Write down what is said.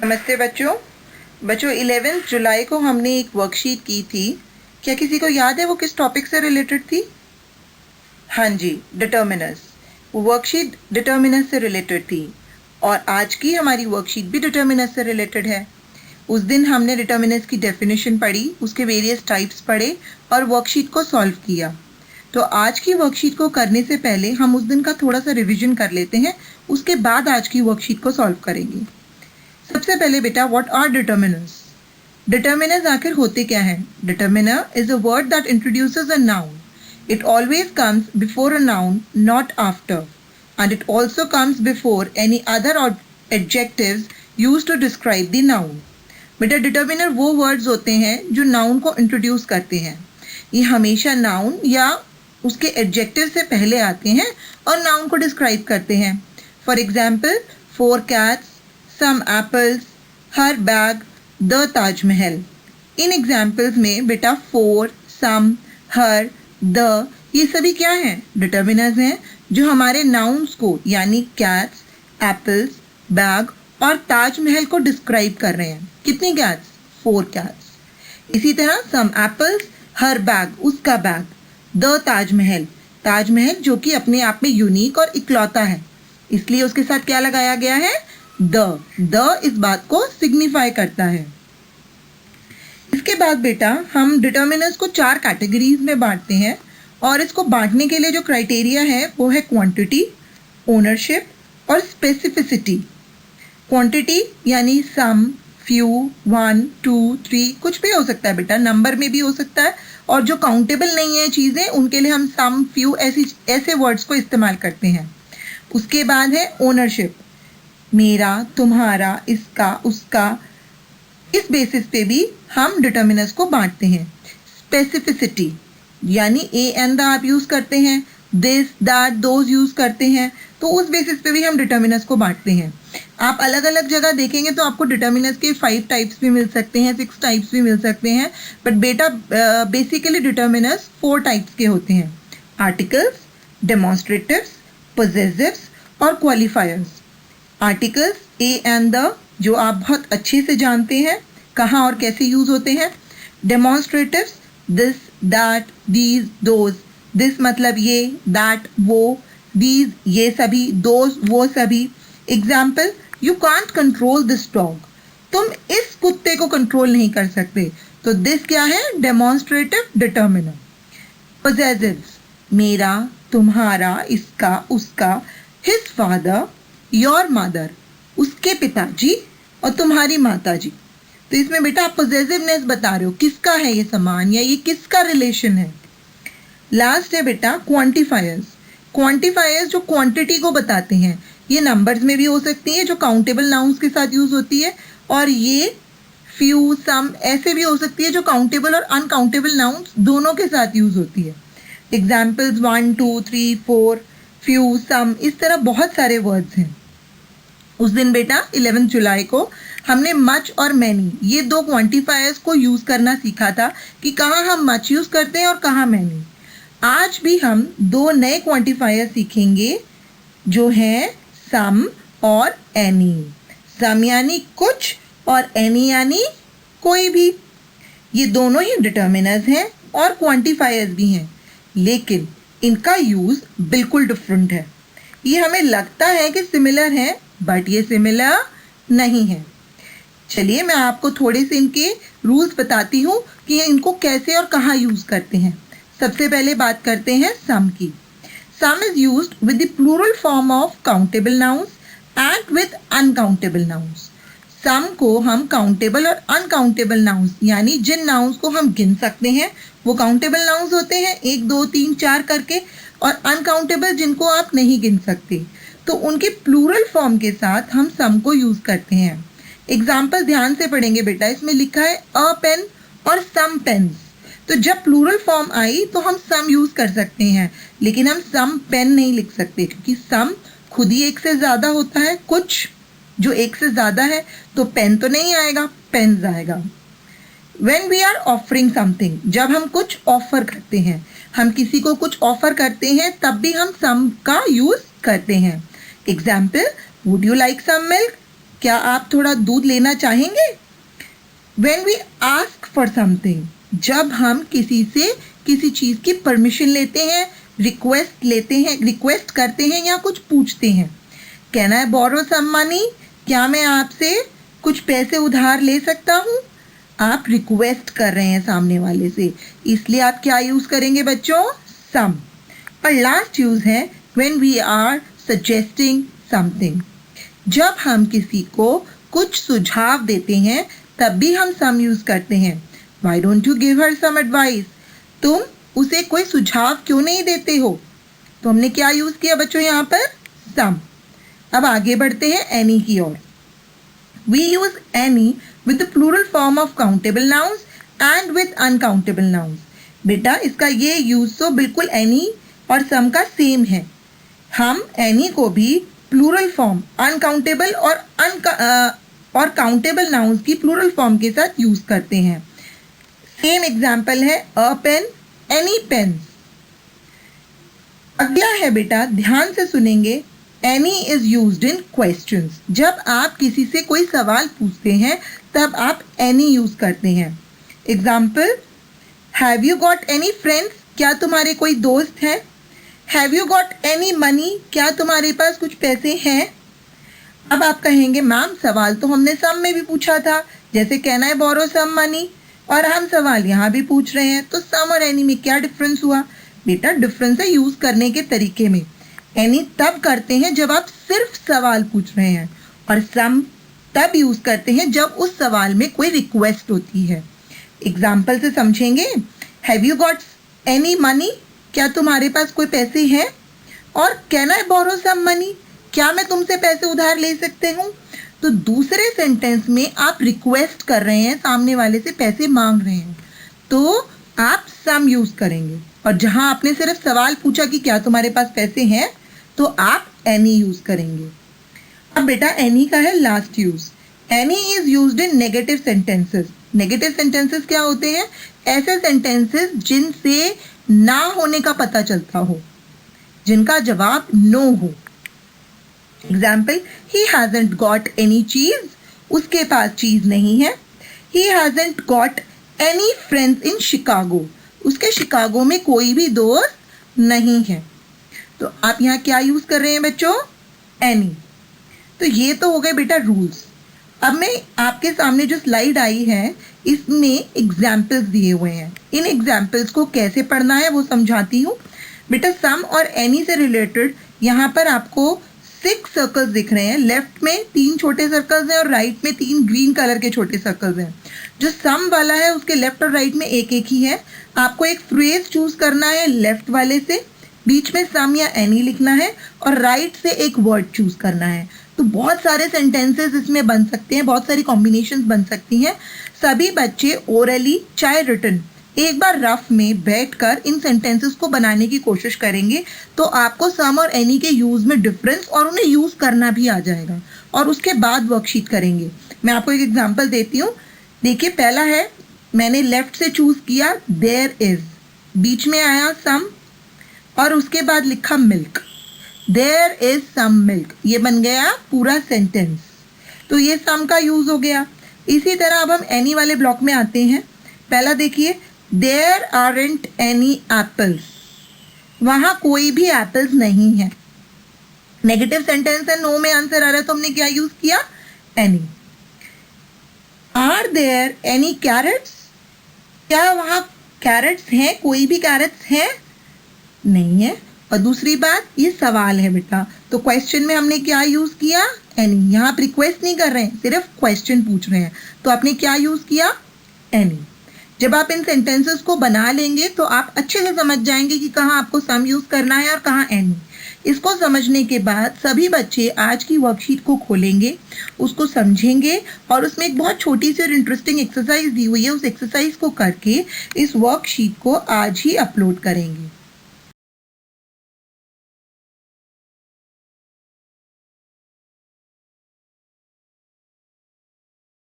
नमस्ते बच्चों। 11 जुलाई को हमने एक वर्कशीट की थी। क्या किसी को याद है वो किस टॉपिक से रिलेटेड थी? हाँ जी, डिटर्मिनर्स। वो वर्कशीट डिटर्मिनर्स से रिलेटेड थी और आज की हमारी वर्कशीट भी डिटर्मिनर्स से रिलेटेड है। उस दिन हमने डिटर्मिनर्स की डेफिनेशन पढ़ी, उसके वेरियस टाइप्स पढ़े और वर्कशीट को सॉल्व किया। तो आज की वर्कशीट को करने से पहले हम उस दिन का थोड़ा सा रिविजन कर लेते हैं, उसके बाद आज की वर्कशीट को सॉल्व करेंगे। सबसे पहले बेटा, व्हाट आर डिटर्मिनर्स? डिटर्मिनर्स आखिर होते क्या हैं? Determiner is a word that introduces a noun. It always comes before a noun, not after, and it also comes before any other adjectives used to describe the noun. बेटा determiner वो words होते हैं जो noun को introduce करते हैं। ये हमेशा नाउन या उसके एडजेक्टिव से पहले आते हैं और नाउन को डिस्क्राइब करते हैं। For example, 4 cats, some apples, her bag, the Taj Mahal. In examples में बेटा 4, some, her, the ये सभी क्या हैं? डिटर्मिनर्स हैं जो हमारे नाउन्स को यानी कैट्स, एप्पल्स, बैग और ताजमहल को डिस्क्राइब कर रहे हैं। कितनी कैट्स? 4 कैट्स। इसी तरह सम एप्पल्स, हर बैग उसका बैग, द ताजमहल ताजमहल जो कि अपने आप में यूनिक और इकलौता है, इसलिए उसके साथ क्या लगाया गया है? द इस बात को सिग्निफाई करता है। इसके बाद बेटा हम डिटर्मिनर्स को 4 कैटेगरीज में बांटते हैं और इसको बांटने के लिए जो क्राइटेरिया है वो है क्वांटिटी, ओनरशिप और स्पेसिफिसिटी। क्वांटिटी यानी सम, फ्यू, 1, 2, 3 कुछ भी हो सकता है बेटा, नंबर में भी हो सकता है, और जो काउंटेबल नहीं है चीज़ें उनके लिए हम सम, फ्यू ऐसे वर्ड्स को इस्तेमाल करते हैं। उसके बाद है ओनरशिप, मेरा, तुम्हारा, इसका, उसका। इस बेसिस पे भी हम डिटर्मिनर्स को बांटते हैं। स्पेसिफिसिटी यानी ए एंड द आप यूज़ करते हैं, दिस, दैट, दोज यूज़ करते हैं, तो उस बेसिस पे भी हम डिटर्मिनर्स को बांटते हैं। आप अलग अलग जगह देखेंगे तो आपको डिटर्मिनर्स के 5 टाइप्स भी मिल सकते हैं, 6 टाइप्स भी मिल सकते हैं, बट बेटा बेसिकली डिटर्मिनर्स 4 टाइप्स के होते हैं: आर्टिकल्स, डेमोन्स्ट्रेटिव्स, पोजेसिव्स और क्वालिफायर्स। आर्टिकल्स ए एंड द जो आप बहुत अच्छे से जानते हैं कहाँ और कैसे यूज़ होते हैं। Demonstratives this, that, these, those. This मतलब ये, दैट वो, दीज ये सभी, दोज वो सभी। Example, you can't control this dog, तुम इस कुत्ते को कंट्रोल नहीं कर सकते, तो दिस क्या है? Demonstrative determiner. पोजेसिव्स, मेरा, तुम्हारा, इसका, उसका, हिज फादर, योर मदर, उसके पिताजी और तुम्हारी माताजी। तो इसमें बेटा आप पोजेसिवनेस बता रहे हो, किसका है ये सामान या ये किसका रिलेशन है। लास्ट है बेटा क्वांटिफायर्स। क्वांटिफायर्स जो क्वांटिटी को बताते हैं, ये नंबर्स में भी हो सकती है जो काउंटेबल नाउन्स के साथ यूज होती है, और ये फ्यू, सम ऐसे भी हो सकती है जो काउंटेबल और अनकाउंटेबल नाउन्स दोनों के साथ यूज होती है। एग्जाम्पल्स 1, 2, 3, 4, फ्यू, सम, इस तरह बहुत सारे वर्ड्स हैं। उस दिन बेटा 11 जुलाई को हमने मच और मैनी ये 2 क्वांटिफायर्स को यूज करना सीखा था कि कहाँ हम मच यूज करते हैं और कहाँ मैनी। आज भी हम 2 नए क्वांटिफायर सीखेंगे जो हैं सम और एनी। सम यानी कुछ और एनी यानी कोई भी। ये दोनों ही डिटर्मिनर्स हैं और क्वांटिफायर्स भी हैं, लेकिन इनका यूज बिल्कुल डिफरेंट है। ये हमें लगता है कि सिमिलर है, बट ये सिमिलर नहीं है। चलिए मैं आपको थोड़े से इनके रूल्स बताती हूँ कि ये इनको कैसे और कहाँ यूज करते हैं। सबसे पहले बात करते हैं सम की। Some is used with the plural form of countable nouns and with uncountable nouns. Some को हम काउंटेबल और अनकाउंटेबल नाउन्स यानी जिन नाउन्स को हम गिन सकते हैं वो काउंटेबल नाउन्स होते हैं 1, 2, 3, 4 करके, और अनकाउंटेबल जिनको आप नहीं गिन सकते, तो उनके प्लूरल फॉर्म के साथ हम सम को यूज करते हैं। एग्जाम्पल ध्यान से पढ़ेंगे बेटा, इसमें लिखा है अ पेन और सम पेन्स। तो जब प्लूरल फॉर्म आई तो हम सम यूज कर सकते हैं, लेकिन हम सम पेन नहीं लिख सकते क्योंकि सम खुद ही एक से ज्यादा होता है, कुछ जो एक से ज्यादा है, तो पेन तो नहीं आएगा, पेन्स आएगा। When we are offering something, जब हम कुछ ऑफर करते हैं, हम किसी को कुछ ऑफर करते हैं, तब भी हम सम का यूज करते हैं। Example, would you like some milk, क्या आप थोड़ा दूध लेना चाहेंगे? When we ask for something, जब हम किसी से किसी चीज़ की परमिशन लेते हैं, रिक्वेस्ट करते हैं या कुछ पूछते हैं. Can I borrow some money? क्या मैं आपसे कुछ पैसे उधार ले सकता हूँ? आप रिक्वेस्ट कर रहे हैं सामने वाले से, इसलिए आप क्या यूज़ करेंगे बच्चों? some. और लास्ट यूज़ है when we are suggesting something. जब हम किसी को कुछ सुझाव देते हैं तब भी हम some यूज़ करते हैं. Why don't you give her some advice? तुम उसे कोई सुझाव क्यों नहीं देते हो? तो हमने क्या यूज़ किया बच्चों यहाँ पर? some. अब आगे बढ़ते हैं any की ओर. We use any with the plural form of countable nouns and with uncountable nouns. बेटा इसका ये यूज़ तो बिल्कुल any और some का सेम है. हम any को भी प्लूरल फॉर्म अनकाउंटेबल और काउंटेबल नाउन्स की प्लूरल फॉर्म के साथ यूज करते हैं. सेम एग्जाम्पल है अ पेन, एनी पेन. अगला है बेटा, ध्यान से सुनेंगे, any is used in questions. जब आप किसी से कोई सवाल पूछते हैं तब आप एनी यूज करते हैं. Example, have you got any friends? क्या तुम्हारे कोई दोस्त हैं? Have you got any money? क्या तुम्हारे पास कुछ पैसे हैं? अब आप कहेंगे मैम सवाल तो हमने सम में भी पूछा था, जैसे can I borrow some money, और हम सवाल यहाँ भी पूछ रहे हैं, तो सम और एनी में क्या डिफरेंस हुआ? बेटा डिफरेंस है यूज़ करने के तरीके में. एनी तब करते हैं जब आप सिर्फ सवाल पूछ रहे हैं, और सम तब यूज़ करते हैं जब उस सवाल में कोई रिक्वेस्ट होती है. एग्जाम्पल से समझेंगे, have you got any money? क्या तुम्हारे पास कोई पैसे हैं? और can I borrow some money? क्या मैं तुमसे पैसे उधार ले सकते हूँ? तो दूसरे सेंटेंस में आप रिक्वेस्ट कर रहे हैं, सामने वाले से पैसे मांग रहे हैं, तो आप सम यूज करेंगे. और जहां आपने सिर्फ सवाल पूछा कि क्या तुम्हारे पास पैसे हैं, तो आप एनी यूज करेंगे. अब बेटा एनी का है last use. Any is used in negative sentences. Negative sentences क्या होते हैं? ऐसे सेंटेंसेस जिनसे ना होने का पता चलता हो, जिनका जवाब नो हो. Example, he hasn't got any cheese. उसके पास चीज नहीं है. he hasn't got any friends in Chicago. उसके शिकागो में कोई भी दोस्त नहीं है. तो आप यहाँ क्या यूज कर रहे हैं बच्चों? any. तो ये तो हो गए बेटा रूल्स. अब मैं आपके सामने जो स्लाइड आई है इसमें एग्जाम्पल्स दिए हुए हैं. इन एग्जाम्पल्स को कैसे पढ़ना है वो समझाती हूँ. बेटा सम और एनी से रिलेटेड यहाँ पर आपको 6 सर्कल्स दिख रहे हैं. लेफ्ट में 3 छोटे सर्कल्स हैं और राइट में 3 ग्रीन कलर के छोटे सर्कल्स हैं. जो सम वाला है उसके लेफ्ट और राइट में एक एक ही है. आपको एक फ्रेज चूज करना है लेफ्ट वाले से, बीच में सम या एनी लिखना है और राइट से एक वर्ड चूज करना है. तो बहुत सारे सेंटेंसेस इसमें बन सकते हैं, बहुत सारी कॉम्बिनेशंस बन सकती हैं. सभी बच्चे ओरली चाहे रिटन एक बार रफ में बैठकर इन सेंटेंसेस को बनाने की कोशिश करेंगे तो आपको सम और एनी के यूज़ में डिफरेंस और उन्हें यूज़ करना भी आ जाएगा. और उसके बाद वर्कशीट करेंगे. मैं आपको एक एग्जांपल देती हूँ. देखिए पहला है, मैंने लेफ्ट से चूज़ किया देयर इज, बीच में आया सम और उसके बाद लिखा milk. There is some milk, ये बन गया पूरा सेंटेंस. तो ये सम का यूज़ हो गया. इसी तरह अब हम एनी वाले ब्लॉक में आते हैं. पहला देखिए, देयर आरंट एनी एप्पल्स, वहां कोई भी एप्पल्स नहीं है. नेगेटिव सेंटेंस है, नो में आंसर आ रहा है, तो हमने क्या यूज किया? Any. Are there any carrots, क्या वहां कैरेट्स हैं? कोई भी कैरेट्स हैं? नहीं है. और दूसरी बात, ये सवाल है बेटा, तो क्वेश्चन में हमने क्या यूज किया? एनी. यहाँ आप रिक्वेस्ट नहीं कर रहे हैं, सिर्फ क्वेश्चन पूछ रहे हैं, तो आपने क्या यूज किया? एनी. जब आप इन सेंटेंसेस को बना लेंगे तो आप अच्छे से समझ जाएंगे कि कहाँ आपको सम यूज करना है और कहाँ एनी. इसको समझने के बाद सभी बच्चे आज की वर्कशीट को खोलेंगे, उसको समझेंगे और उसमें एक बहुत छोटी सी और इंटरेस्टिंग एक्सरसाइज दी हुई है, उस एक्सरसाइज को करके इस वर्कशीट को आज ही अपलोड करेंगे.